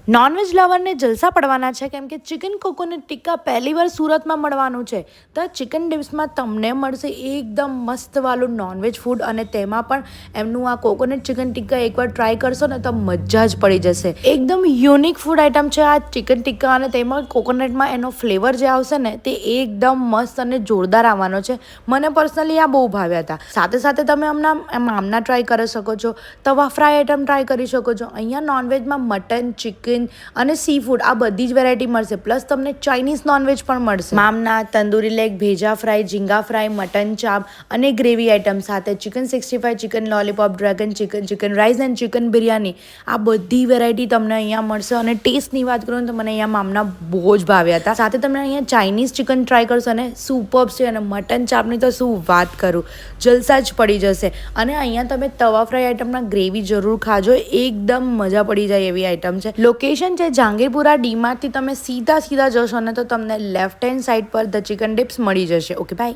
Non veg લવરને જલસા પડવાના છે કેમ કે ચિકન કોકોનટ ટિક્કા પહેલીવાર સુરતમાં મળવાનું છે. તો ચિકન ડિપ્સમાં તમને મળશે એકદમ મસ્તવાળું નોનવેજ ફૂડ અને તેમાં પણ એમનું આ કોકોનટ ચિકન ટિક્કા એકવાર ટ્રાય કરશો ને તો મજા જ પડી જશે. એકદમ યુનિક ફૂડ આઇટમ છે આ ચિકન ટિક્કા અને તેમાં કોકોનટમાં એનો ફ્લેવર જે આવશે ને તે એકદમ મસ્ત અને જોરદાર આવવાનો છે. મને પર્સનલી આ બહુ ભાવ્યા હતા. સાથે સાથે તમે આમના ટ્રાય કરી શકો છો. તવા ફ્રાય આઇટમ ટ્રાય કરી શકો છો. અહીંયા નોનવેજમાં મટન, ચિકન અને સી ફૂડ આ બધી જ વેરાયટી મળશે. પ્લસ તમને ચાઇનીઝ નોનવેજ પણ મળશે. મામના, તંદૂરી લેગ, ભેજા ફ્રાય, ઝીંગા ફ્રાય, મટન ચાપ અને ગ્રેવી આઇટમ સાથે chicken 65, chicken lollipop, dragon chicken, chicken rice and chicken biryani આ બધી વેરાયટી તમને અહીંયા મળશે. અને ટેસ્ટની વાત કરું તો મને અહીંયા મામના બહુ જ ભાવ્યા હતા. સાથે તમે અહીંયા ચાઇનીઝ ચિકન ટ્રાય કરશો અને સુપર્બ છે. અને મટન ચાપની તો શું વાત કરું, જલસા જ પડી જશે. અને અહીંયા તમે તવા ફ્રાય આઇટમના ગ્રેવી જરૂર ખાજો, એકદમ મજા પડી જાય એવી આઇટમ છે. લોકેશન છે જહાંગીરપુરા. ડીમાર્ટથી તમે સીધા જશો ને તો તમને left hand side per the chicken dips મળી જશે. Okay bye.